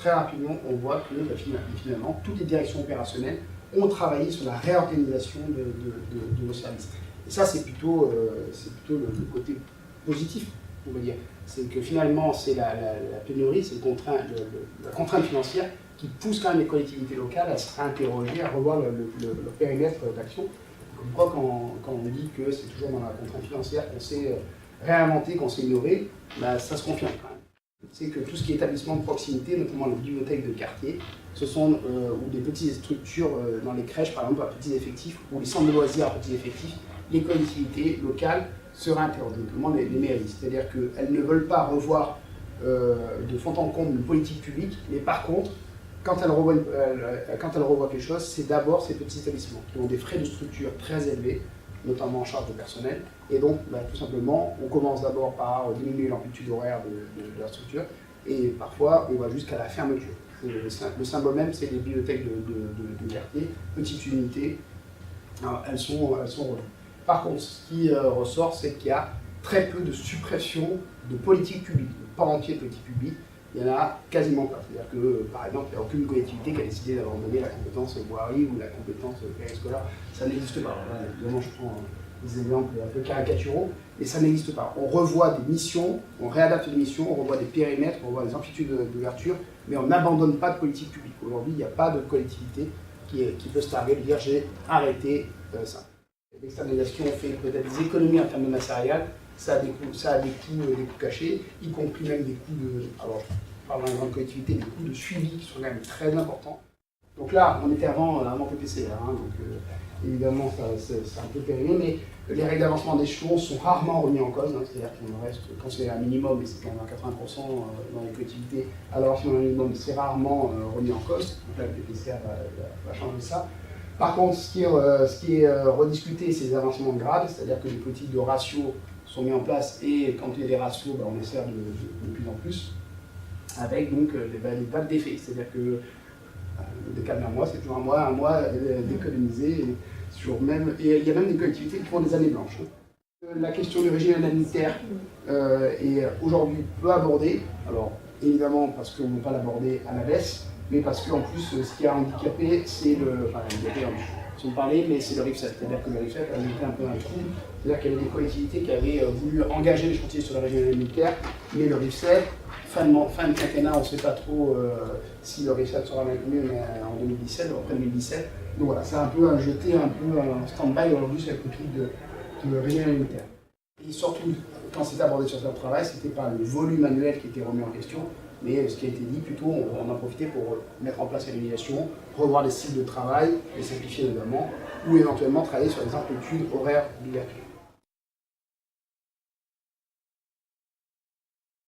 très rapidement, on voit que finalement, toutes les directions opérationnelles ont travaillé sur la réorganisation de nos services. Et ça, c'est plutôt le côté positif, on va dire. C'est que finalement, c'est la pénurie, c'est la contrainte financière qui pousse quand même les collectivités locales à se réinterroger, à revoir leur périmètre d'action. Comme quoi, quand on dit que c'est toujours dans la contrainte financière qu'on s'est réinventé, qu'on s'est innové, bah, ça se confirme quand même. C'est que tout ce qui est établissement de proximité, notamment les bibliothèques de quartier, ce sont ou des petites structures dans les crèches, par exemple, à petits effectifs, ou les centres de loisirs à petits effectifs, les collectivités locales se réinterrogent, notamment les mairies. C'est-à-dire qu'elles ne veulent pas revoir de fond en comble une politique publique, mais par contre, quand elles revoient quelque chose, c'est d'abord ces petits établissements qui ont des frais de structure très élevés, notamment en charge de personnel. Et donc, tout simplement, on commence d'abord par diminuer l'amplitude horaire de la structure, et parfois, on va jusqu'à la fermeture. Le symbole même, c'est les bibliothèques de quartier, petites unités, alors, elles sont revues. Par contre, ce qui ressort, c'est qu'il y a très peu de suppression de politique publique, de pans entiers de politique publique. Il n'y en a quasiment pas. C'est-à-dire que, par exemple, il n'y a aucune collectivité qui a décidé d'abandonner la compétence voirie ou la compétence périscolaire. Ça n'existe pas. Évidemment, je prends des exemples un peu caricaturaux, mais ça n'existe pas. On revoit des missions, on réadapte des missions, on revoit des périmètres, on revoit des amplitudes d'ouverture, mais on n'abandonne pas de politique publique. Aujourd'hui, il n'y a pas de collectivité qui peut se targuer de dire j'ai arrêté ça. L'externalisation fait peut-être des économies en termes de masse salariale, ça a des coûts cachés, y compris même des coûts de, alors je parle dans les grandes collectivités, des coûts de suivi qui sont quand même très importants. Donc là, on était avant PPCR, donc évidemment c'est un peu périmé, mais les règles d'avancement d'échelon sont rarement remis en cause, c'est-à-dire qu'on reste, quand c'est un minimum, et c'est quand même à 80% dans les collectivités, alors si on a un minimum, c'est rarement remis en cause, donc là le PPCR va changer ça. Par contre, ce qui est rediscuté, c'est les avancements de grade, c'est-à-dire que les politiques de ratio sont mis en place et quand il y a des ratios, on les sert de plus en plus, avec donc des dates d'effet, c'est-à-dire que le décalage d'un mois, c'est toujours un mois d'économiser, et il y a même des collectivités qui font des années blanches. La question du régime indemnitaire est aujourd'hui peu abordée, alors évidemment parce qu'on ne veut pas l'aborder à la baisse, mais parce qu'en plus, ce qui a handicapé, c'est sans parler, mais c'est le RIFSET. C'est-à-dire que le RIFSET a été un peu un trou. C'est-à-dire qu'il y avait des collectivités qui avaient voulu engager les chantiers sur le régime indemnitaire, mais le RIFSET, fin de quinquennat, on ne sait pas trop si le RIFSET sera maintenu en 2017 ou après 2017. Donc voilà, c'est un peu jeté un peu en stand-by aujourd'hui sur le truc de régime indemnitaire. Et surtout, quand c'était abordé sur le travail, c'était pas le volume annuel qui était remis en question, mais ce qui a été dit, plutôt, on a profité pour mettre en place l'annulation, revoir les styles de travail, les simplifier notamment, ou éventuellement travailler sur les amplitudes horaires d'ouverture.